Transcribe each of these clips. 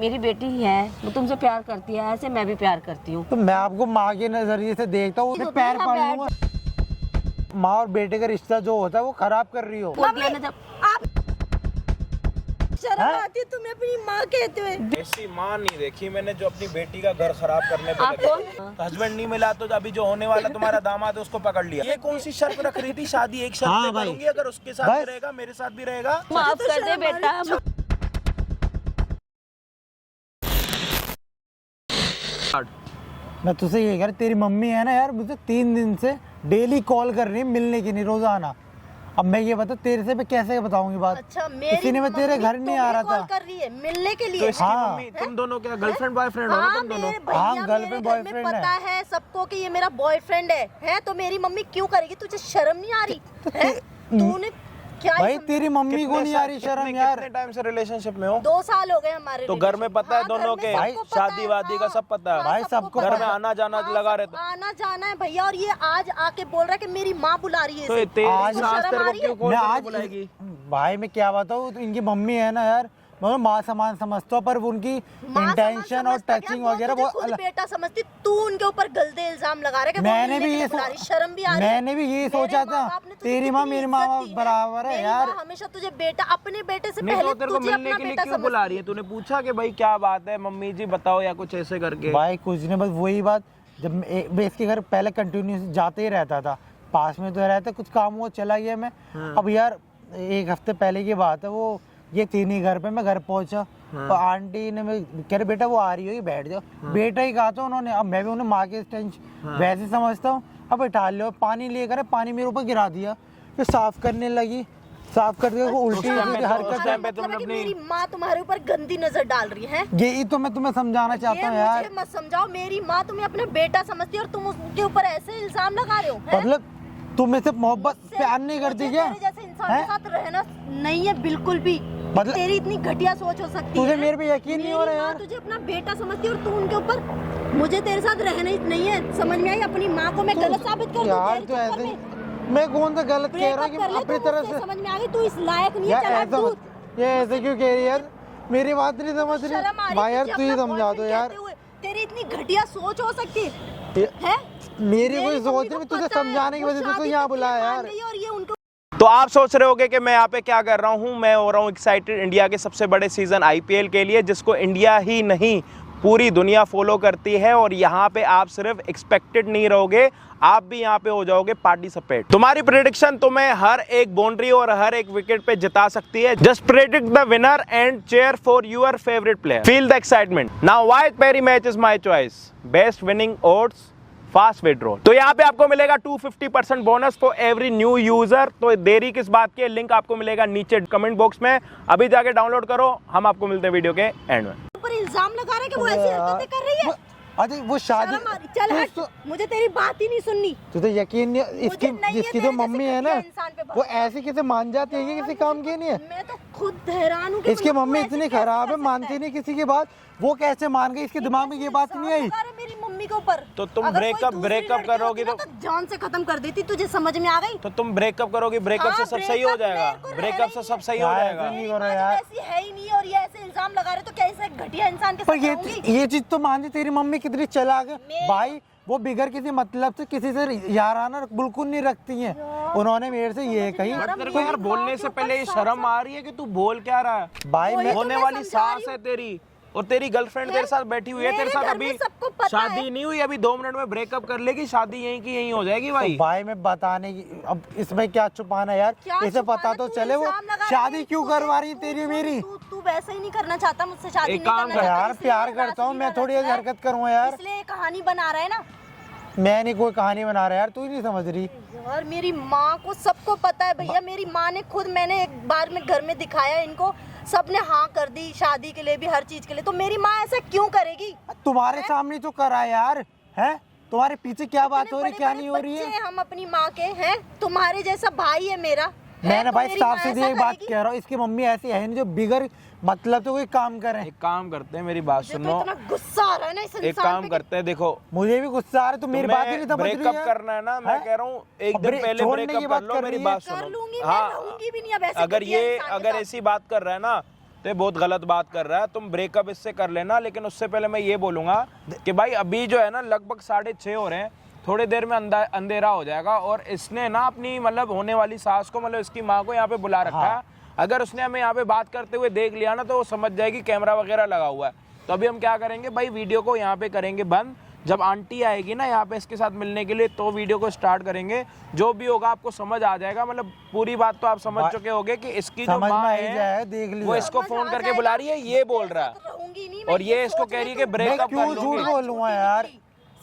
मेरी बेटी ही है, वो तुमसे प्यार करती है, ऐसे मैं भी प्यार करती हूँ। तो मैं आपको माँ के नजरिए से देखता हूँ, उसके पैर पड़ लूंगा। माँ और बेटे का रिश्ता जो होता है वो खराब कर रही हो। शर्म आती है तुम्हें अपनी माँ कहते हुए? ऐसी माँ नहीं देखी मैंने जो अपनी बेटी का घर खराब करने पे आप लगे। कौन? हस्बैंड नहीं मिला तो अभी जो होने वाला तुम्हारा दामाद है उसको पकड़ लिया। ये कौन सी शर्त रख रही थी? शादी एक शर्त हाँ पे भाई। करूंगी, अगर उसके साथ भी रहेगा मेरे साथ भी रहेगा। माफ कर दे बेटा। मैं तुझसे ये कह रहा, तेरी मम्मी है ना यार, मुझे 3 दिन से डेली कॉल कर रही है मिलने की, नहीं रोजाना। अब मैं ये बता तेरे से मैं कैसे बताऊंगी बात? अच्छा, मेरी इसी ने मैं तेरे घर नहीं आ रहा था। कॉल कर रही है मिलने के लिए। तो इसकी हाँ। मम्मी तुम दोनों क्या गर्लफ्रेंड बॉयफ्रेंड हो ना हाँ, तुम दोनों? मेरे भैया, हाँ, मेरे गर्लफ्रेंड घर में बॉयफ्रेंड पता है सबको कि ये मेरा बॉयफ्रेंड है तो मेरी मम्मी क्यों करेगी? तुझे शर्म नहीं आ रही है? तूने क्या भाई तेरी मम्मी को नहीं आ रही शर्म यार? कितने टाइम से रिलेशनशिप में हो? 2 साल हो गए हमारे। तो घर में पता है हाँ, घर दोनों में के सबको पता शादी है, वादी का हाँ, सब पता है? हाँ, भाई सबको घर में पता है। आना जाना लगा रहता है। आना जाना है भैया, और ये आज आके बोल रहा है कि मेरी माँ बुला रही है तो इसे। तेरी आज सास शर्म तेरे आ को रही क्यों है? कॉल मैं करके आज बुलाएगी? भाई मैं क्या बताऊँ, तो इनकी मम्मी है ना यार, मैं माँ समान समझता हूँ, पर उनकी माँ इंटेंशन और समझता टचिंग क्या? वो वगैरह तुझे वो खुद अलग। बेटा समझती, तू उनके ऊपर गलते इल्जाम लगा रहा है कि वो मैंने मिलने भी के लिए ये बुला रही है। शर्म भी आ रही है? मैंने भी ये मेरे सोचा था, माँ-बाप ने तुझे तेरी माँ कितनी मेरी इज्जत माँ दी बराबर है मेरी यार। माँ हमेशा तुझे बेटा, अपने बेटे से नहीं पहले तो तेरे को तुझे मिलने अपना के लिए बेटा क्यों बुला रही है? तूने पूछा कि भाई क्या बात है मम्मी जी बताओ या कुछ ऐसे करके? भाई कुछ नहीं, बस वही बात, जब मैं इसके घर पहले कंटिन्यूस जाते ही रहता था, पास में तो रहता, कुछ काम हुआ चला गया मैं। अब यार 1 हफ्ते पहले की बात है, वो ये थी नहीं घर पे, मैं घर पहुंचा तो आंटी ने मैं कह रहे बेटा वो आ रही होगी बैठ जाओ। बेटा ही कहा था उन्होंने, अब मैं भी उन्हें माँ के टेंशन वैसे समझता हूँ। अब बैठा लो, पानी लेकर पानी मेरे ऊपर गिरा दिया, फिर साफ करने लगी, साफ करके वो उल्टी हरकत है। मतलब है कि मेरी माँ तुम्हारे ऊपर गंदी नजर डाल रही है। यही तो मैं तुम्हें समझाना चाहता हूँ यार। मुझे मत समझाओ, मेरी माँ तुम्हें अपना बेटा समझती है और तुम उसके ऊपर ऐसे इल्जाम लगा रहे हो। हैं? मतलब तुम इससे मोहब्बत प्यार नहीं करती क्या? तेरे जैसे इंसान के साथ रहना नहीं है बिल्कुल भी। मतलब तेरी इतनी घटिया सोच हो सकती है। तुझे मेरे पे यकीन नहीं हो रहा मेरी माँ यार? तुझे अपना बेटा समझती है और तू उनके ऊपर। मुझे तेरे साथ रहना ही नहीं है, समझ में आई? अपनी माँ को मैं गलत साबित कर दूं यार तेरे तो चक्कर ऐसे में। मैं कौन सा गलत कह रहा ब्रेकअप कि कर ले अपनी तू तरफ मुझसे, से? समझ में आ गई? तू इस लायक नहीं है, यार चला ऐसा दूर। ये ऐसे क्यों कह रही है यार? मेरी बात नहीं समझ शर्म आ रही रही भाई यार, तुझे तू ही अपना समझा दो boyfriend यार। कहते हुए। तेरी इतनी घटिया सोच हो सकती है? मेरी कोई मेरी सोच मम्मी को नहीं, तुझे पता है, समझाने की वो वजह से तो शादी यहाँ पे बुलाया मान यार। रही है और ये उनको। तो आप सोच रहे होंगे कि मैं यहाँ पे क्या कर रहा हूँ। मैं हो रहा हूँ एक्साइटेड इंडिया के सबसे बड़े सीजन आईपीएल के लिए, जिसको इंडिया ही नहीं पूरी दुनिया फॉलो करती है। और यहाँ पे आप सिर्फ एक्सपेक्टेड नहीं रहोगे, आप भी यहाँ पे हो जाओगे पार्टिसिपेट। तुम्हारी प्रेडिक्शन तुम्हें हर एक बाउंड्री और हर एक विकेट पे जिता सकती है। Just predict the winner and cheer for your favourite player. Feel the excitement. Now वाइट पेरी match is my choice. Best winning odds, fast withdrawal. तो यहाँ पे आपको मिलेगा 250% bonus for every new user. तो देरी किस बात की है? लिंक आपको मिलेगा नीचे कमेंट बॉक्स में, अभी जाके डाउनलोड करो। हम आपको मिलते हैं वीडियो के एंड में। ऊपर इल्जाम लगा रहे कि वो ऐसी हरकतें कर रही है। अरे वो शादी, शर्म आ रही। चल हट, मुझे तेरी बात ही नहीं सुननी। तुझे यकीन नहीं, इसकी नहीं है जिसकी तेरे जो मम्मी जैसे है ना, घटिया इंसान पे वो भरोसा। ऐसे कैसे मान जाती है कि किसी काम की नहीं है? मैं तो खुद हैरान हूँ कि इसकी मतलब तू मम्मी ऐसे इतनी कैसे खराब कर है, सकता मानती नहीं किसी की बात। वो कैसे मान गई? इसके दिमाग में ये बात नहीं आई? इल्जाम लगा रहे मेरी मम्मी के ऊपर। तो तुम अगर कोई ब्रेकअप दूसरी ब्रेकअप लड़की करोगी होती ना तो जान से खत्म कर देती। तुझे समझ में आ गई? तो तुम ब्रेकअप करोगी, ब्रेकअप से हाँ, सब सही हो breakup जाएगा। मेरे को ब्रेकअप रहना से ही सब सही हो यार, जाएगा। ऐसे नहीं मेरी करो माँ जब यार। ऐसी है ही नहीं और ये ऐसे इल्जाम लगा रहे तो कैसे घटिया इंसान के पर साथ रहूंगी? ये चीज तो मान, तेरी मम्मी कितनी चालाक है मेरी- भाई। वो बिगर किसी मतलब से किसी से याराना बिल्कुल नहीं रखती हैं। उन्होंने मेरे से ये कही। तेरे को यार बोलने से पहले ये शर्म आ रही है कि तू बोल क्या रहा है? भाई मैं होने वाली सास है तेरी, और तेरी गर्लफ्रेंड तेरे साथ बैठी हुई है। तेरे मेरे साथ घर अभी में सबको पता शादी है। नहीं हुई, अभी 2 मिनट में ब्रेकअप कर लेगी, शादी यहीं की यहीं हो जाएगी भाई। भाई मैं बताने की, अब इसमें क्या छुपाना यार? क्या इसे छुपाना? पता तो तू चले वो इल्जाम लगा रहा है शादी मेरी- क्यों तू- करवा रही तू- तेरी तू- मेरी। तू वैसे ही नहीं करना चाहता मुझसे शादी। एक नहीं काम करना कर चाहता, यार इसलिए प्यार ये करता हूँ रास्ते मैं, में थोड़ी रहता है। हरकत करूँगा यार। इसलिए ये कहानी बना रहा है ना। मैं नहीं कोई कहानी बना रहा यार, तू ही नहीं समझ रही। यार मेरी माँ को सबको पता है भैया। मेरी माँ ने खुद, मैंने एक बार में घर में दिखाया इनको, सबने हाँ कर दी शादी के लिए भी, हर चीज के लिए। तो मेरी माँ ऐसा क्यों करेगी? तुम्हारे सामने तो करा यार, है तुम्हारे पीछे क्या बात इतने हो रही, क्या बड़े-बड़े नहीं हो रही बच्चे है? हैं हम अपनी माँ के, हैं तुम्हारे जैसा भाई है मेरा। मैंने तो भाई मेरी साफ माँ सीधी ऐसा एक बात करेगी? कह रहा हूँ, इसकी मम्मी ऐसी है नहीं जो बिगर मतलब तो कोई काम करे। एक काम करते हैं, मेरी बात मुझे तो सुनो। इतना गुस्सा आ रहा है ना इस एक इंसान काम पे। करते हैं, देखो मुझे भी गुस्सा आ रहा है, तो मेरी बात ही नहीं समझ रही ब्रेकअप है। करना है ना, मैं हैं? कह रहा हूँ एक और दिन ब्रेक- पहले छोड़ने की ब्रेकअप बात कर लो। कर मेरी रही है। बात कर सुनो। लूंगी, मैं हाँ, रहूंगी भी नहीं अब ऐसे अगर घटिया ये इंसान के अगर साथ। ऐसी बात कर रहा है ना तो ये बहुत गलत बात कर रहा है। तुम ब्रेकअप इससे कर लेना, लेकिन उससे पहले मैं ये बोलूँगा कि भाई अभी जो है ना लगभग 6:30 हो रहे हैं, थोड़ी देर में अंधेरा हो जाएगा। और इसने ना अपनी मतलब होने वाली सास को, मतलब इसकी माँ को यहाँ पे बुला रखा है। अगर उसने हमें यहाँ पे बात करते हुए देख लिया ना तो वो समझ जाएगी कैमरा वगैरह लगा हुआ है। तो अभी हम क्या करेंगे भाई, वीडियो को यहाँ पे करेंगे बंद। जब आंटी आएगी ना यहाँ पे इसके साथ मिलने के लिए तो वीडियो को स्टार्ट करेंगे। जो भी होगा आपको समझ आ जाएगा, मतलब पूरी बात तो आप समझ चुके होगे कि इसकी जो माँ है देख वो इसको फोन करके बुला रही है, ये बोल रहा है, और ये इसको कह रही है कि ब्रेकअप कर क्यों झूठ बोलूंगा यार,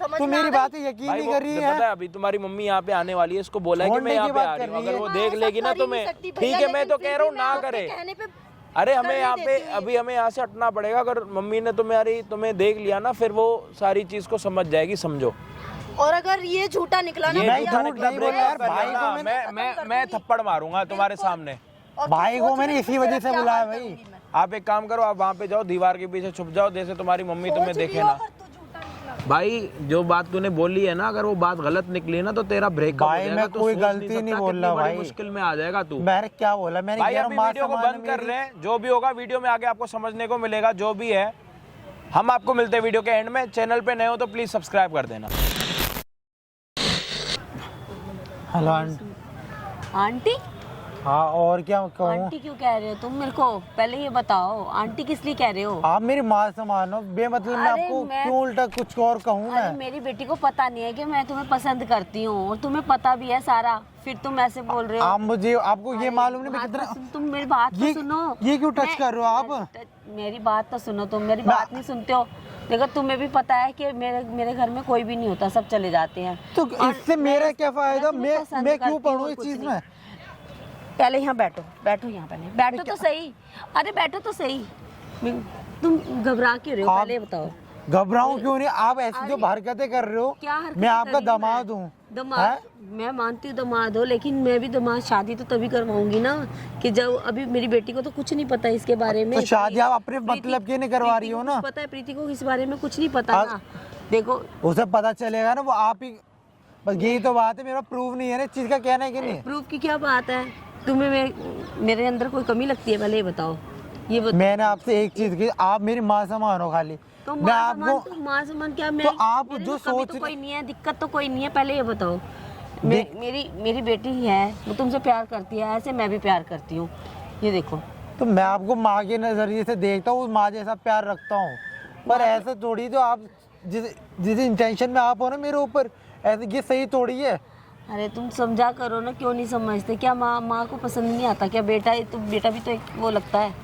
तू मेरी बात यकीन नहीं कर रही है। पता है अभी तुम्हारी मम्मी यहाँ पे आने वाली है, इसको बोला है कि मैं यहाँ पे आ रही हूँ, अगर वो देख लेगी ना तुम्हें, ठीक है मैं तो कह रहा हूँ ना करे। अरे हमें यहाँ पे अभी हमें यहाँ से हटना पड़ेगा। अगर मम्मी ने तुम्हें देख लिया ना फिर वो सारी चीज को समझ जाएगी, समझो। और अगर ये झूठा निकला ना, मैं थप्पड़ मारूंगा तुम्हारे सामने। भाई को मैंने इसी वजह से बुलाया भाई। आप एक काम करो, आप वहाँ पे जाओ, दीवार के पीछे छुप जाओ, जैसे तुम्हारी मम्मी तुम्हें देखे ना। भाई जो बात तूने बोली है ना, अगर वो बात गलत निकली ना तो तेरा ब्रेकअप हो जाएगा। मैं कोई गलती नहीं बोल रहा भाई, मुश्किल में आ जाएगा तू। मैंने क्या बोला, मैंने भाई अभी वीडियो को बंद कर रहे हैं, जो भी होगा वीडियो में आगे आपको समझने को मिलेगा। जो भी है हम आपको मिलते हैं वीडियो के एंड में। चैनल पे नए हो तो प्लीज सब्सक्राइब कर देना। हेलो आंटी, हाँ और क्या कहूँ। आंटी क्यों कह रहे हो तुम मेरे को? पहले ये बताओ आंटी किस लिए कह रहे हो? आप मेरी माँ से मानो, बेमतलब मैं आपको क्यों उल्टा कुछ और कहूँ मैं? मेरी बेटी को पता नहीं है कि मैं तुम्हें पसंद करती हूँ, और तुम्हें पता भी है सारा, फिर तुम ऐसे बोल रहे हो। आप मुझे, आपको ये मालूम नहीं मैं कितना, तुम मेरी बात तो सुनो। ये क्यों टच कर रहे हो आप? मेरी बात तो सुनो, तुम मेरी बात नहीं सुनते हो। देखो तुम्हें भी पता है कि मेरे घर में कोई भी नहीं होता, सब चले जाते हैं। तो इससे मेरा क्या फायदा? मैं क्यों पढ़ूं इस चीज में? पहले यहाँ बैठो, बैठो यहाँ, पहले बैठो तो सही। अरे बैठो तो सही। तुम घबरा क्यों रहे हो? पहले बताओ। घबराऊं क्यों नहीं? आप ऐसी जो हरकतें कर रहे हो, क्या हरकतें? मैं आपका दामाद हूँ। दामाद? मैं मानती हूँ दामाद हो, लेकिन मैं भी दामाद शादी तो तभी करवाऊंगी ना कि जब, अभी मेरी बेटी को तो कुछ नहीं पता इसके बारे में। तो शादी आप अपने मतलब के नहीं करवा रही हो ना? पता है प्रीति को इस बारे में कुछ नहीं पता ना। देखो उसे पता चलेगा ना, वो आप ही, बस यही तो बात है। मेरा प्रूफ नहीं है ना इस चीज का, कहना है कि नहीं? प्रूफ की क्या बात है? तुम्हें मेरे अंदर कोई कमी लगती है? पहले ये बताओ। मैंने आपसे एक चीज की, आप मेरी माँ समान हो खाली। तो मैं आपको माँ समान क्या? मैं तो आप जो सोच, तो कोई नहीं है, दिक्कत तो कोई नहीं है। पहले ये बताओ। मेरी बेटी है, वो तुमसे प्यार करती है, ऐसे मैं भी प्यार करती हूँ। ये देखो, तो मैं आपको माँ के नजरिए से देखता हूँ, माँ जैसा प्यार रखता हूँ। पर ऐसे थोड़ी, तो आप जिस इंटेंशन में आप हो ना मेरे ऊपर, ऐसे ये सही थोड़ी है। अरे तुम समझा करो ना, क्यों नहीं समझते? क्या माँ को पसंद नहीं आता क्या? बेटा भी तो एक वो लगता है।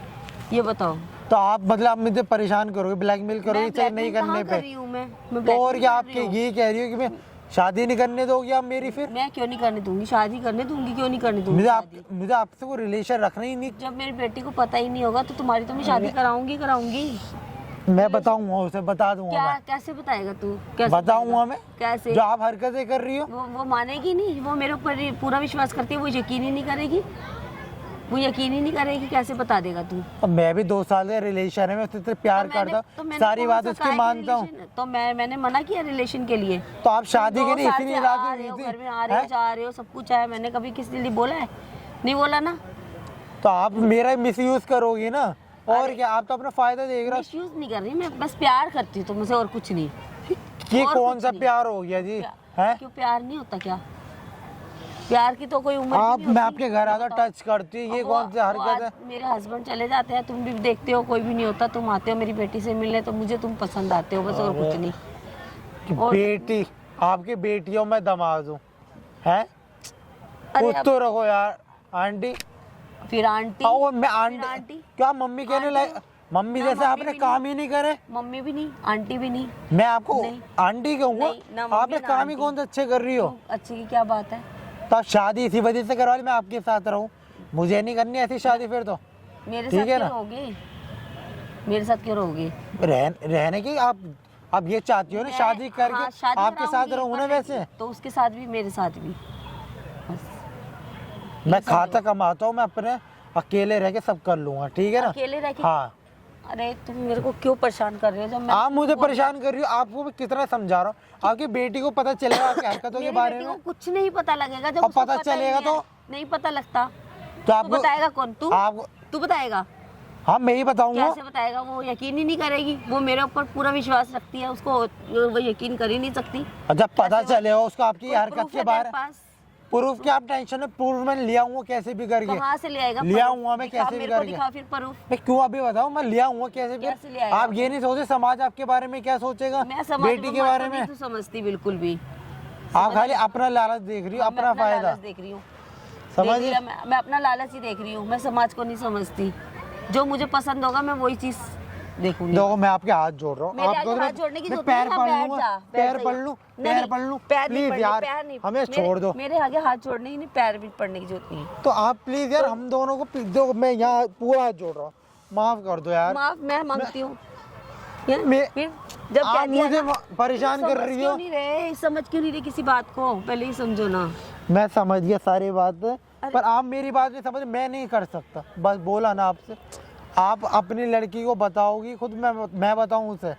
ये बताओ। तो आप मतलब आप मुझे परेशान करोगे, ब्लैकमेल करोगे इसे नहीं करने पे? तो और क्या आप ये कह रही हो कि मैं शादी नहीं करने दोगी आप मेरी? फिर मैं क्यों नहीं करने दूंगी? शादी करने दूंगी, क्यों नहीं करने दूंगी? मुझे आपसे कोई रिलेशन रखना ही नहीं। जब मेरी बेटी को पता ही नहीं होगा तो तुम्हारी तो मैं शादी कराऊंगी। मैं बताऊंगा उसे, बता दूंगा। क्या? मैं कैसे बताएगा तू? कैसे बताऊंगा मैं? कैसे? जो आप हरकतें कर रही हो वो मानेगी नहीं। वो मेरे ऊपर पूरा विश्वास करती है, वो यकीन ही नहीं करेगी। वो यकीन ही नहीं करेगी, कैसे बता देगा तू? अब मैं भी 2 साल के रिलेशन है, मैं उससे प्यार करता हूँ, सारी बात उसकी मानता हूँ। तो मैंने मना किया रिलेशन के लिए? तो आप शादी के लिए इतनी राजी हुई थी? घर में आ रहे हो, जा रहे हो, सब कुछ है। मैंने कभी किसी लिए बोला है? नहीं बोला ना। तो आप मेरा मिसयूज करोगी ना, और क्या? आप तो अपना फायदा देख रहे हो। मिसयूज नहीं कर रही मैं, बस प्यार करती हूँ तुमसे, और कुछ नहीं। ये कौन सा प्यार हो गया जी? है क्यों प्यार नहीं होता क्या? प्यार की तो कोई उम्र आप, नहीं होती। मैं आपके घर आता टच करती हूँ, ये कौन सी हरकत है? मेरे हस्बैंड चले जाते हैं, तुम भी देखते हो, कोई भी नहीं होता। तुम आते हो मेरी बेटी से मिलने तो मुझे तुम पसंद आते हो, बस, और कुछ नहीं। बेटी, आपकी बेटियों में दामाद हूँ, है? कुछ तो रखो यार आंटी। फिर आंटी? मैं आंटी क्या? मम्मी कहने लगे? मम्मी जैसे आपने काम ही नहीं करे। मम्मी भी नहीं, आंटी भी नहीं। मैं आपको आंटी कहूँगा? आपने काम ही कौन से अच्छे कर रही हो? अच्छी की क्या बात है? तो शादी इसी वजह से करवा ली, मैं आपके साथ रहूं? मुझे नहीं करनी ऐसी शादी फिर तो। मेरे साथ क्यों रहोगे? मेरे साथ क्यों रहोगे? रहने की आप ये चाहती हो ना, शादी करके आपके साथ रहूं ना वैसे? तो उसके साथ भी, मेरे साथ भी। मैं खाता कमाता हूँ, मैं अपने अकेले रह के सब कर लूंगा, ठीक है ना? अकेले रह के? हाँ। अरे तुम मेरे को क्यों परेशान कर रहे हो? जब आप मुझे परेशान कर रही हो, आपको मैं कितना समझा रहा हूँ। आपकी बेटी को पता चलेगा आपकी हरकतों के बारे में? कुछ नहीं पता लगेगा। जब पता चलेगा तो नहीं पता लगता तो आपको बताएगा कौन? तू? आपको तू बताएगा? हाँ मैं ही बताऊंगा। कैसे बताएगा? वो यकीन ही नहीं करेगी। वो मेरे ऊपर पूरा विश्वास रखती है, उसको वो यकीन कर ही नहीं सकती। जब पता चलेगा उसको आपकी कोई हरकत proof के है बारे तेरे पास? प्रूफ की आप टेंशन में, प्रूफ मैं लिया हूँ कैसे भी करके। कहाँ से ले आएगा? लिया proof? हूँ मैं दिखा, कैसे भी मेरे को करके। दिखा फिर प्रूफ। मैं क्यों अभी बताऊँ, मैं लिया हूँ कैसे भी। कैसे ले आएगा? आप ये नहीं सोचे समाज आपके बारे में क्या सोचेगा, मैं समाज बेटी के बारे में। नहीं तो समझती बिल्कुल भी। आप खाली अपना लालच देख रही हो, हाँ, मैं अपना फायदा लालच देख रही हूँ। समझ। देख लिया, मैं अपना लालच ही देख रही हूँ। मैं समाज को नहीं समझती। जो मुझे पसंद होगा मैं वही चीज देखूंगी। देखो मैं आपके हाथ जोड़ रहा हूँ, मेरे आप आगे दो हाथ जोड़ने की मैं जरूरत पैर नहीं है, पढ़ बैठ लूंगा, जा, पैर बैठ पढ़ जा। लूं, नहीं, पैर पढ़ लूं, पैर नहीं प्लीज पढ़ने, यार पैर नहीं। हमें छोड़ दो। मेरे आगे हाथ जोड़ने की नहीं, पैर भी पढ़ने की जरूरत नहीं है। तो आप प्लीज यार हम दोनों को दो, मैं यहाँ पूरा हाथ जोड़ रहा हूँ, माफ कर दो यार। माफ मैं मांगती हूँ। मैं- फिर जब आप कह दिया मुझे ना, परेशान कर रही हो। समझ क्यों नहीं रहे किसी बात को? पहले ही समझो ना। मैं समझ गया सारी बात, पर आप मेरी बात नहीं समझ, मैं नहीं कर सकता। बस बोला ना आपसे, आप अपनी लड़की को बताओगी खुद, मैं बताऊं उसे?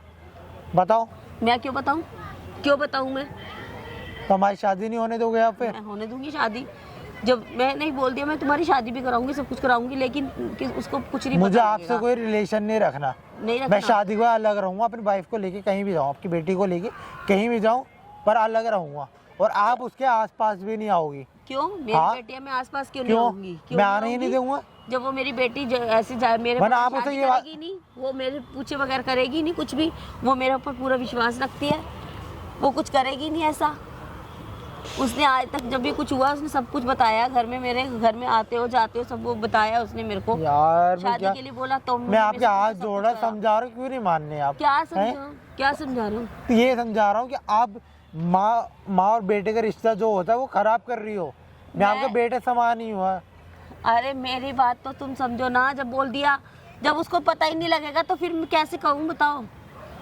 बताओ। मैं क्यों बताऊं? क्यों बताऊं मैं? तो हमारी शादी नहीं होने दोगे आप पे? मैं होने दूंगी शादी। जब मैं नहीं बोल दिया, मैं तुम्हारी शादी भी कराऊंगी, सब कुछ कराऊंगी, लेकिन उसको कुछ नहीं मुझे पता आपसे लगेगा। कोई रिलेशन नहीं रखना। नहीं मैं रखना। शादी को अलग रहूंगा, अपनी वाइफ को लेके कहीं भी जाऊँ, आपकी बेटी को लेके कहीं भी जाऊँ, पर अलग रहूंगा। और आप उसके आसपास भी नहीं आओगी। क्यों? मेरी हाँ? बेटी है, मैं आसपास क्यों नहीं क्यों? आऊंगी? मैं आने ही नहीं आऊंगी? दूंगा। जब वो मेरी बेटी ऐसे जाए मेरे वरना पास, आप उसे शादी ये बात- करेगी नहीं, वो मेरे पूछे बगैर करेगी नहीं कुछ भी। वो मेरे ऊपर पूरा विश्वास रखती है, वो कुछ करेगी नहीं ऐसा। उसने आज तक जब भी कुछ हुआ उसने सब कुछ बताया। घर में, मेरे घर में आते हो जाते हो सब वो बताया उसने मेरे को। यार मैं शादी क्या, के लिए बोला तो मैं आपके हाथ जोड़ा समझा रहा हूँ, क्यों नहीं मानने आप? क्या हैं? समझा? क्या समझा रहे हो? तो ये समझा रहा हूँ कि आप माँ और बेटे का रिश्ता जो होता है वो खराब कर रही हो। मैं आपका बेटे समान ही हुआ। अरे मेरी बात तो तुम समझो ना। जब बोल दिया, जब उसको पता ही नहीं लगेगा तो फिर मैं कैसे कहूँ बताओ?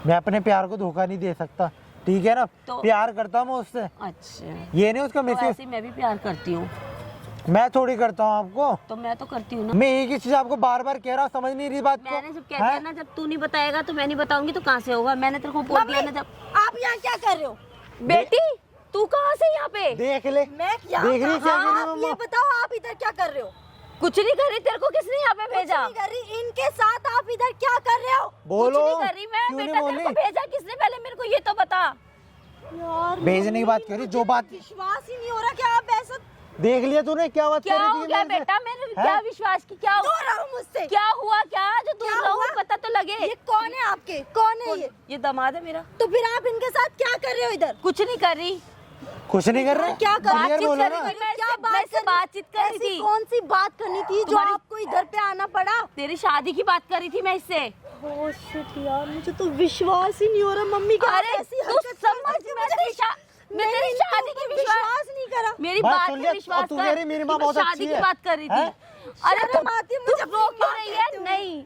मैं अपने प्यार को धोखा नहीं दे सकता, ठीक है ना? तो- प्यार करता हूँ मैं उससे, अच्छा, ये नहीं उसका तो मिसेज। ऐसे मैं भी प्यार करती हूँ। मैं थोड़ी करता हूँ आपको। तो मैं तो करती हूँ ना। मैं एक ही चीज आपको बार बार कह रहा हूँ, समझ नहीं रही बात को। मैंने जब कह दिया ना, जब तू नहीं बताएगा तो मैं नहीं बताऊंगी, तो कहाँ से होगा? मैंने तेरे को बोल दिया ना। जब आप यहाँ क्या कर रहे हो? बेटी तू कहाँ से यहाँ पे? देख ले, मैं यहाँ देख रही क्या कर रही है आप ये मम्मा? बताओ, आप इधर क्या कर रहे हो? कुछ नहीं कर रही। तेरे को किसने यहाँ पे भेजा? कुछ नहीं कर रही। इनके साथ आप इधर क्या कर रहे हो? बोलो, कुछ नहीं कर रही मैं। क्यों नहीं बेटा तेरे को बोली? भेजा किसने? पहले मेरे को ये तो बता। यार भेजने की बात करी, जो बात विश्वास ही नहीं हो रहा कि आप ऐसा देख लिया तूने, क्या बात क्या कर हो रही थी गया मेरे से? बेटा? मैंने हैं? क्या विश्वास की? क्या दूर रहो मुझसे। क्या हुआ? क्या जो दूर क्या रहूं हुआ? पता तो लगे। ये कौन है आपके? कौन है ये? दामाद है मेरा। तो फिर आप इनके साथ क्या कर रहे हो इधर? कुछ नहीं कर रही। कुछ नहीं कर रहे, क्या कर क्लियर बातचीत बोलो कर ना। रही थी मैं क्या इससे- मैं इससे बातचीत कर रही ऐसी थी। कौन सी बात करनी थी जो तुम्हारी- आपको इधर पे आना पड़ा? तेरी शादी की बात कर रही थी मैं इससे। ओह शिट यार, मुझे तो विश्वास ही नहीं हो रहा मम्मी का। अरे तू समझ, मैं तेरी शादी की विश्वास नहीं करा। मेरी बात बात सुन पे लिया, विश्वास तू कर। कह रही मेरी माँ मैं बहुत शादी अच्छी की है। बात कर रही थी। हैं? अरे शर्म आती है मुझे तू अपनी रो क्यों माँ रही कहते है? हुए। नहीं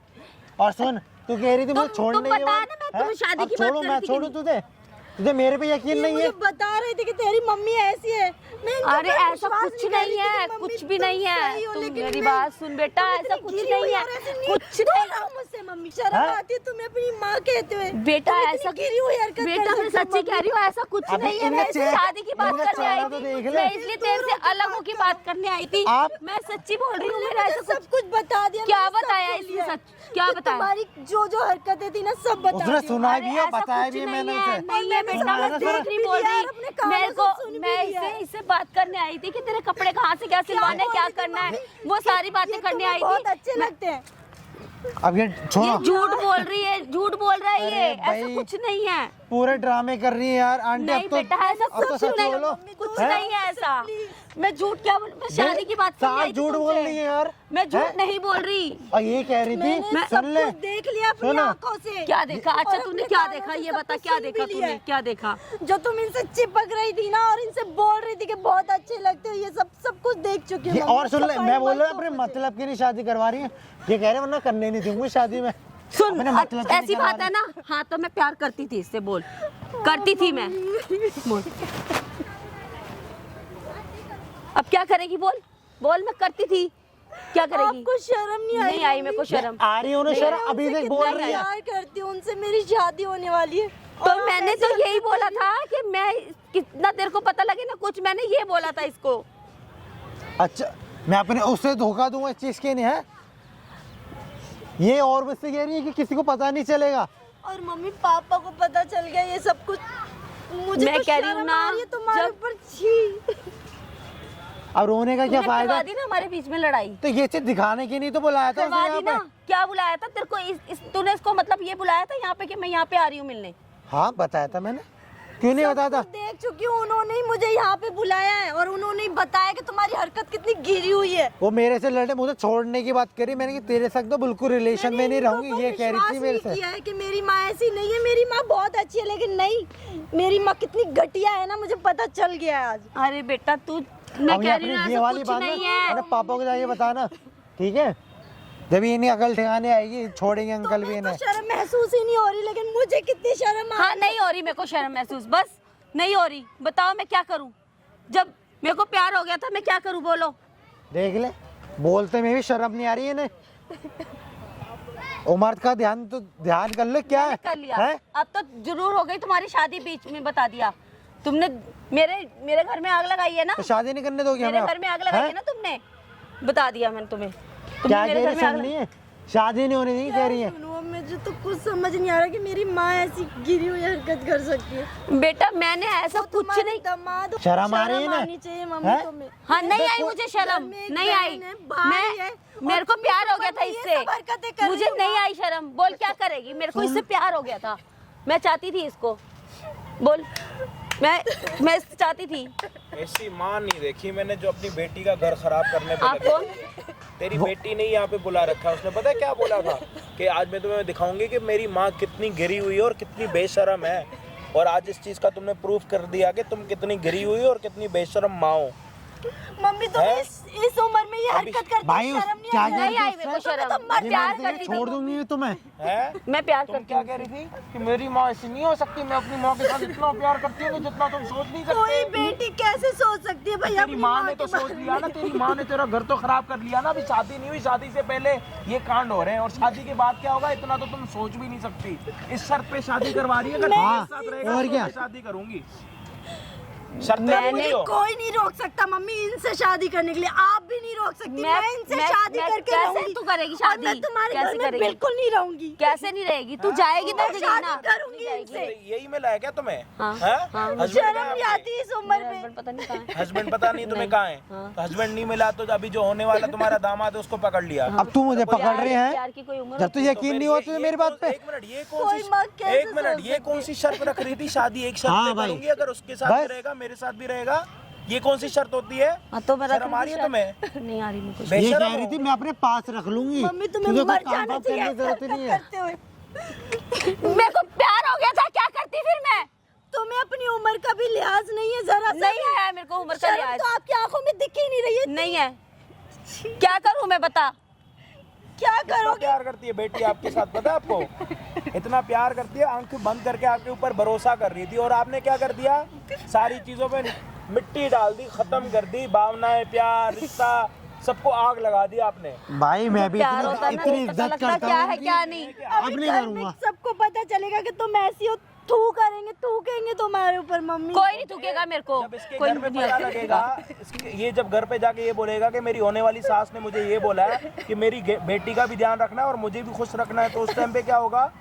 और सुन, तू कह रही थी मुझे तुम छोड़ने के बता बाद, ना, मैं हैं? तुम्हें शादी अब की बात छोड़ो, कर मैं रही थी कि छोड़ू नहीं? तुझे? तुझे मेरे पे यकीन ये नहीं मुझे है? बता रही थी कि तेरी मम्मी ऐसी है। मैं इनके अरे ऊपर ऐसा विश्वास कुछ कर नहीं रही थी है, कि मम्मी कुछ भी तुम नहीं है। सही हो, तुम लेकिन मेरी मैं- बात सुन बेटा, तुम ऐसा इतनी कुछ गिरी नहीं हुई है। और ऐसे कुछ दूर नहीं। रहो मुझसे मम्मी, शर्म हैं? आती है तुम्हें अपनी माँ कहते हुए। बेटा तुम इतनी ऐसा गिरी हुई हरकत बेटा कर मैं सकते हो सच्ची कह रही हूँ, ऐसा कुछ अभी नहीं है। इनका मैं इस चेहरा- शादी की बात इनका करने आई चेहरा तो थी। देख ले। मैं इसलिए तेरे से अलग होके बात करने आई थी। आप- मैं सच्ची बोल रही हूँ। मम्मी मेरा ने ऐसा सब कुछ बता दिया। क्या मैंने सब बताया सुन इसने? लिया। सच क्या कि बताया? तुम्हारी जो हरकतें थी ना सब बता उसने दी। सुना अरे भी है, ऐसा बताया कुछ भी है नहीं मैंने है, उसे। नहीं है बेटा, सुना मैं है ना देख सारा? नहीं भी बोल लिया रही। और अपने कानों मेरे से को सुन भी मैं लिया है। इससे बात करने आई थी कि तेरे कपड़े कहाँ से क्या सिलवाने, क्या बोल रही थी करना है, मम्मी? वो सारी बातें ये करने तुम्हें आई बहुत थी। अच्छे लगते हैं। अब ये ये छोड़ो, झूठ बोल रही है, झूठ बोल रहा है अरे ये। ऐसा भाई, कुछ नहीं है। पूरे ड्रामे कर रही है यार आंटी। नहीं अब तो बेटा, ऐसा अब तो कुछ सच नहीं बोलो। कुछ हैं? नहीं है ऐसा। मैं झूठ क्या बोल, मैं शादी की बात करने साफ आई थी झूठ बोल तुमसे। रही है यार। मैं झूठ हैं? नहीं बोल रही। और ये कह रही थी, मैंने सुन सब ले, कुछ देख लिया अपनी सुनो। आंखों से। क्या देखा? अच्छा और तूने अपने क्या कानों देखा? से ये सब बता, कुछ क्या सुन देखा भी लिया तूने? है। क्या देखा? जो तुम इनसे चिपक रही थी ना और इनसे बोल रही थी कि बहुत अच्छे लगते हो, ये सब कुछ देख चुकी ये हूँ। और सुन ले, मैं बोल रहा हूँ अपने मतलब की नहीं शादी करवा रही है। ये कह रहे वरना करने नहीं दूंगी शादी में। सुन, अपने मतलब की ऐसी नहीं बात करवा है ना। हाँ तो मैं प्यार करती थी इससे, बोल। करती थी मैं। बोल अब क्या करेगी? बोल बोल। मैं करती थी, क्या करेगी? आपको शर्म नहीं आई? नहीं आई मेरे को रही। शर्म। आ रही है उन्हें शर्म, अभी तक बोल रही है। प्यार करती हूँ उनसे, मेरी शादी होने वाली है। तो और मैंने तो यही बोला था कि मैं कितना तेरे को पता लगे ना कुछ, मैंने ये बोला था इसको। अच्छा, मैं अपने उससे धोखा दूंगा इस चीज के नहीं है? ये और मुझसे कह रही है कि किसी को पता नहीं चलेगा। और मम्मी पापा को पता चल गया ये सब कुछ। मुझे मैं तो कह रही हूँ शर्म ना, आ रही है तुम्हारे जब- ऊपर। छी। अब रोने का क्या तूने फायदा? करवा दी ना हमारे बीच में लड़ाई, तो ये चीज दिखाने के नहीं तो बुलाया था करवा उसे दी यहाँ ना। पे। क्या बुलाया था तेरे को? तूने इसको मतलब ये बुलाया था यहाँ पे कि मैं यहाँ पे आ रही हूँ मिलने? हाँ बताया था मैंने, क्यों नहीं बताया था? देख चुकी हूँ, उन्होंने ही मुझे यहाँ पे बुलाया है और उन्होंने ही बताया कि तुम्हारी हरकत कितनी गिरी हुई है। वो मेरे से लड़े, मुझे छोड़ने की बात करी। मैंने कि तेरे साथ तो बिल्कुल रिलेशन में नहीं रहूंगी, ये कह रही थी मेरे विश्वास नहीं से। किया है कि मेरी माँ ऐसी नहीं है। मेरी माँ बहुत अच्छी है, लेकिन नहीं, मेरी माँ कितनी घटिया है ना, मुझे पता चल गया है आज। अरे बेटा तू, मैं अब कह रही ये हूँ अपनी ना, ये ऐसा वाली कुछ बात नहीं ना है। अपने पापा को जाके बताना, ठीक है? जब ये नहीं अकल ठिकाने आएगी, छोड़ेंगे अंकल भी तुम्हें इन्हें। तो शर्म महसूस ही नहीं हो रही, लेकिन मुझे कितनी शर्म आ हाँ नहीं हो रही मेरे को शर्म महसूस, बस नहीं हो रही। बताओ मैं क्या करूं? जब मेरे को प्यार हो गया था मैं क्या करूं? बोलो। देख ले, बोलते में भी शर्म नहीं आ रही है इन्हें। उम्र का ध्यान तो ध्यान कर ले, क्या मैंने कर लिया। है? अब तो जरूर हो गई तुम्हारी शादी, बीच में बता दिया तुमने। मेरे घर में आग लगाई है ना, तो शादी नहीं करने दोगे मेरे हमें? घर में आग लगाई है ना तुमने, बता दिया मैंने तुम्हें। तुमने क्या मेरे कह घर रही में आग सुन है? शादी नहीं होने दी कह रही है। सुनो, मुझे तो कुछ समझ नहीं आ रहा कि मेरी माँ ऐसी गिरी हुई हरकत कर सकती है। बेटा मैंने ऐसा कुछ तुम्हारे नहीं। दामाद शर्म आ रही है ना? आनी चाहिए मम्मी हैं? तुम्हें। हाँ नहीं आई मुझे शर्म, में एक नहीं आई। बहन है, भाई है, मेरे को और प्यार हो गया था ये इससे, सब हरकतें कर मुझे रही हो। नहीं आई शर्म। बोल क्या करेगी? मेरे को इससे प्यार हो गया था, मैं चाहती थी इसको। बोल, मैं इससे चाहती थी। ऐसी माँ नहीं देखी मैंने जो अपनी बेटी का घर खराब करने पे आप लगे। कौन? तेरी बेटी ने यहाँ पे बुला रखा है, उसने पता है क्या बोला था कि आज मैं तुम्हें दिखाऊंगी कि मेरी माँ कितनी गिरी हुई है और कितनी बेशरम है। और आज इस चीज का तुमने प्रूफ कर दिया कि तुम कितनी गिरी हुई और कितनी बेशरम माँ हो। मम्मी तुम हैं? इस उम्र में ये हरकत करती भाई हो, शर्म नहीं क्या आ रही? नहीं आई मेरे को शर्म, मैं ये प्यार मैं करती छोड़ थी, दूंगी मैं तुम्हें। हैं? मैं प्यार तुम करती क्या हूँ। कह रही थी कि मेरी माँ ऐसी नहीं हो सकती? मैं अपनी माँ के साथ इतना प्यार करती हूँ कि जितना तुम सोच नहीं कोई सकते। बेटी कैसे सोच सकती है भैया? तेरी माँ ने तो सोच लिया ना, तेरी माँ ने तेरा घर तो खराब कर लिया ना। अभी शादी नहीं हुई, शादी से पहले ये कांड हो रहे हैं और शादी के बाद क्या होगा इतना तो तुम सोच भी नहीं सकती। इस शर्त पे शादी करवा रही है, अगर हाँ, मेरे साथ रहेगा और तो क्या? मैं शादी करूंगी। शर्तें मैंने पूरी हो। कोई नहीं रोक सकता मम्मी इनसे शादी करने के लिए। आप भी नहीं रोक सकती। मैं इनसे शादी करके कैसे रहूंगी। तू करेगी और शादी? मैं तुम्हारे कैसे घर में करेगी? बिल्कुल नहीं रहूंगी। कैसे नहीं रहेगी? तू जाएगी तो मैं नहीं शादी ना। करूंगी जाएगी। इनसे। यही मिला है क्या तुम्हें? हाँ, हैं? हाँ। हस्बैंड शर्म कहाँ नहीं है आपके? आती इस उम्र मेरा में। हस्बैंड पता नहीं कहाँ है। हस्बैंड पता नहीं तुम्हें नहीं। कहाँ है? हाँ। तो हस्बैंड नहीं मिला तो अभी जो होने वाला तुम्हारा दामाद है उसको पकड़ लिया। अब तू मुझे पकड़ रहे प्यार की कोई हैं, उम्र जब तू यकीन नहीं होती तो मेरी बात पे। एक मिनट, ये कौन कोई माँ सी कैसे एक मिनट सोच ये कौन सी शर्त रख रही थी? शादी एक शर्त हाँ पे भाई। करूंगी, अगर उसके साथ भी बस। रहेगा मेरे साथ भी रहेगा। ये कौन सी शर्त होती है? हाँ तो मैं रख शर्म आ रही है लूंगी तुम्हें? शायद। नहीं आ रही मेरे को। ये बेशरम कह रही हो। थी मैं अपने पास रख लूंगी, मम्मी तुम्हें तुझे कोई मर काम जाना वाम चाहिए करने की जरूरत हरकत नहीं है। करते हुए। मेरे को प्यार हो गया था, क्या करती फिर मैं? तुम्हें अपनी उम्र का भी लिहाज नहीं है जरा सा नहीं भी? है मेरे को उम्र का शर्म लिहाज, तो आपकी आंखों में दिख ही नहीं रही है। नहीं है। क्या करूं मैं, बता। क्या इतना करोगे? प्यार करती है बेटी आपके साथ, पता है आपको? इतना प्यार करती है, आंख बंद करके आपके ऊपर भरोसा कर रही थी और आपने क्या कर दिया? सारी चीजों पे मिट्टी डाल दी, खत्म कर दी। भावनाएं, प्यार, रिश्ता, सबको आग लगा दी आपने। भाई मैं भी प्यार होता है ना, इतनी तो पता इज्जत लगता करता क्या हूँ है क्या नहीं। अब अभी नहीं घर में करूंगा। सबको पता चलेगा कि तुम ऐसी हो। थू करेंगे, थूकेंगे तुम्हारे ऊपर मम्मी। कोई नहीं थूकेगा मेरे को, जब इसके कोई घर में नहीं पता थूकेगा। लगेगा, ये जब घर पे जाके ये बोलेगा कि मेरी होने वाली सास ने मुझे ये बोला है कि मेरी बेटी का भी ध्यान रखना है और मुझे भी खुश रखना है, तो उस टाइम पे क्या होगा?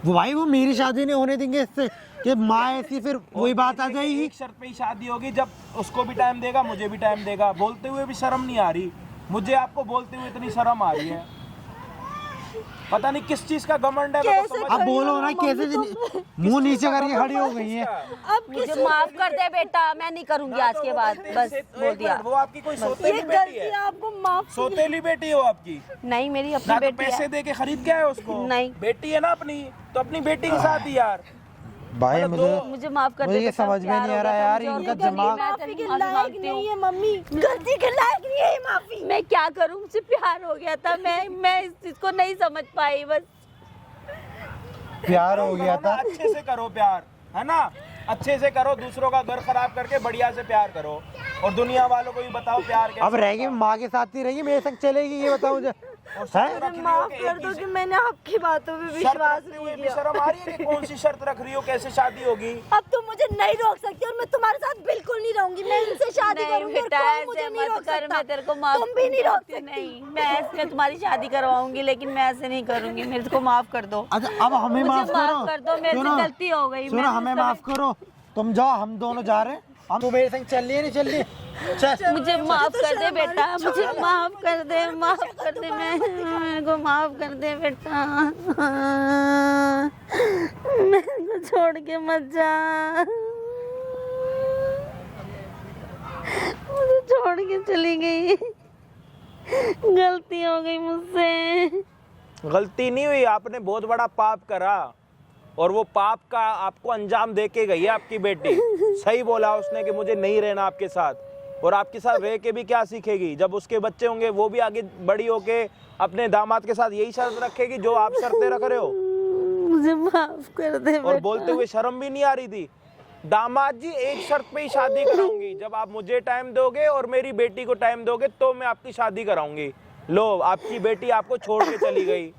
वो भाई वो मेरी शादी नहीं होने देंगे इससे कि माँ ऐसी, फिर वही बात आ जाएगी। एक शर्त पे ही शादी होगी, जब उसको भी टाइम देगा मुझे भी टाइम देगा। बोलते हुए भी शर्म नहीं आ रही मुझे, आपको बोलते हुए इतनी शर्म आ रही है। पता नहीं किस चीज का घमंड है, मेरे को समझ अब बोलो ना, कैसे मुंह नीचे करके खड़ी हो गई है। अब किस मुझे माफ कर दे बेटा, मैं नहीं करूंगी आज के बाद, बस बोल दिया। वो आपकी कोई ये सोतेली बेटी गलती है? आपको माफ। सोतेली बेटी हो आपकी? नहीं मेरी अपनी ना तो बेटी पैसे है। दे के खरीद के आए उसको? नहीं। बेटी है ना अपनी, तो अपनी बेटी के साथ ही यार। भाई मतलब मुझे मुझे माफ कर दे मुझे ये बेटा, समझ में प्यार नहीं हो आ रहा गया था यार, मुझे और इनका गलती दिमाग- मैं माफी के माफी लायक मांगती नहीं हूँ। है मम्मी। गलती के लायक नहीं है ये माफी। मैं क्या करूं, मुझसे प्यार हो गया था, मैं इस चीज को नहीं समझ पाई। बस प्यार हो गया करो ना, था। अच्छे से करो प्यार, है ना? अच्छे से करो, दूसरों का घर खराब करके बढ़िया से प्यार करो और दुनिया वालों को भी बताओ प्यार कैसे अब रहेगी माँ के साथ ही रहेगी, मेरे संग चलेगी, ये बताओ मुझे। मुझे माफ कर दो कि मैंने आपकी बातों पे विश्वास नहीं किया। शर्म आ रही है कि कौन सी शर्त रख रही हो, कैसे शादी होगी? अब तुम मुझे नहीं रोक सकती और मैं तुम्हारे साथ बिल्कुल नहीं रहूंगी। मैं इनसे शादी नहीं करूंगी और बेटा, कोई ऐसे मुझे नहीं मत रोक कर, सकता। मैं तेरे को माफ तुम भी नहीं रोक सकती। नहीं, मैं तुम्हारी शादी करवाऊंगी, लेकिन मैं ऐसे नहीं करूंगी। मेरे को माफ कर दो। अच्छा अब हमें मुझे माफ माफ कर दो, मेरे से सुनो, गलती हो गई। सुनो मैं हमें उस माफ करो, तुम जाओ, हम दोनों जा रहे हैं। हम तू मेरे संग चल रही है नहीं चल रही? चल मुझे माफ कर दे बेटा, मुझे माफ कर दे, माफ कर दे, मेरे को माफ कर दे बेटा, मेरे को छोड़ के मत जा, मुझे छोड़ के चली गई, गलती हो गई मुझसे। गलती नहीं हुई, आपने बहुत बड़ा पाप करा और वो पाप का आपको अंजाम दे के गई है आपकी बेटी। सही बोला उसने कि मुझे नहीं रहना आपके साथ, और आपके साथ रह के भी क्या सीखेगी? जब उसके बच्चे होंगे वो भी आगे बड़ी होके अपने दामाद के साथ यही शर्त रखेगी जो आप शर्तें रख रहे हो। मुझे माफ कर दे और बेटा। बोलते हुए शर्म भी नहीं आ रही थी। दामाद जी एक शर्त पे ही शादी कराऊंगी, जब आप मुझे टाइम दोगे और मेरी बेटी को टाइम दोगे तो मैं आपकी शादी कराऊंगी। लो आपकी बेटी आपको छोड़ के चली गई,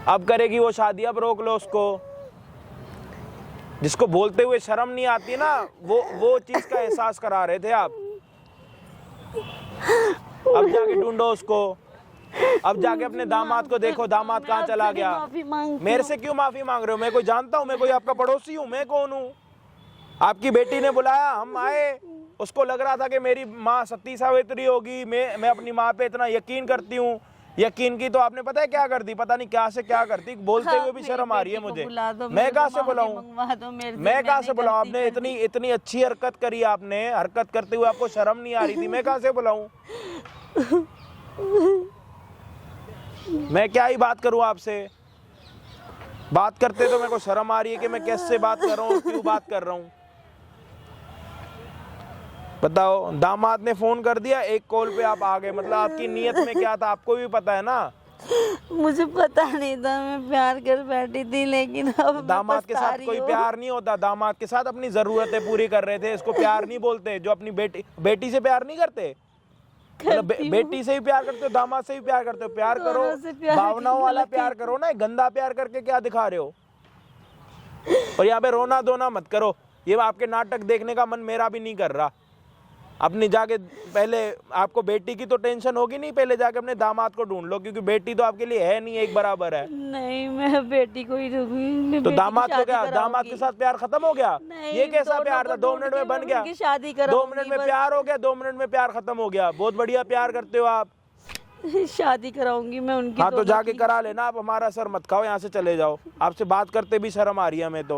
अब करेगी वो शादी, अब रोक लो उसको। जिसको बोलते हुए शर्म नहीं आती ना, वो चीज का एहसास करा रहे थे आप। अब जाके ढूंढो उसको, अब जाके अपने दामाद को देखो, दामाद कहाँ चला गया। माफी मांगती मेरे से क्यों माफी मांग रहे हो? मैं कोई जानता हूँ? मैं कोई आपका पड़ोसी हूँ? मैं कौन हूँ? आपकी बेटी ने बुलाया, हम आए, उसको लग रहा था कि मेरी माँ सती सावित्री होगी, मैं अपनी माँ पे इतना यकीन करती हूँ। यकीन की तो आपने पता है क्या कर दी? पता नहीं क्या से क्या करती, बोलते हुए भी शर्म आ रही है मुझे। मैं कहाँ से बुलाऊं? मैं कहाँ से बुलाऊं? आपने इतनी अच्छी हरकत करी, आपने हरकत करते हुए आपको शर्म नहीं आ रही थी, मैं कहाँ से बुलाऊं? मैं क्या ही बात करूं आपसे? बात करते तो मेरे को शर्म आ रही है कि मैं कैसे बात कर रहा हूँ, क्यों बात कर रहा हूँ। बताओ, दामाद ने फोन कर दिया, एक कॉल पे आप आ गए, मतलब आपकी नीयत में क्या था आपको भी पता है ना। मुझे पता नहीं था, मैं प्यार कर बैठी थी, लेकिन अब मैं दामाद के पछता साथ रही कोई हूँ। प्यार नहीं होता, दामाद के साथ अपनी जरूरतें पूरी कर रहे थे, इसको प्यार नहीं बोलते। जो अपनी बेटी से प्यार नहीं करते, मतलब बेटी से ही प्यार करते हो, दामाद से ही प्यार करते हो। प्यार करो, दोनों से प्यार भावनाओं करने वाला लगे। प्यार करो ना, गंदा प्यार करके क्या दिखा रहे हो? और यहाँ पे रोना धोना मत करो, ये आपके नाटक देखने का मन मेरा भी नहीं कर रहा। अपनी जाके पहले, आपको बेटी की तो टेंशन होगी नहीं, पहले जाके अपने दामाद को ढूंढ लो, क्योंकि बेटी तो आपके लिए है नहीं, एक बराबर है। नहीं, मैं बेटी को ही रखूंगी। तो दामाद को क्या, दामाद के साथ प्यार खत्म हो गया? नहीं, ये कैसा दोनों प्यार था? को 2 ढूंढ मिनट के में बन मैं गया, उनकी शादी 2 कराऊंगी मिनट में बस। प्यार हो गया, 2 मिनट में प्यार खत्म हो गया। बहुत बढ़िया प्यार करते हो आप। शादी कराऊंगी मैं उनकी। हाँ तो दोनों जाके की। करा लेना, आप हमारा सर मत खाओ, यहाँ से चले जाओ। आपसे बात करते भी शर्म आ रही है हमें तो।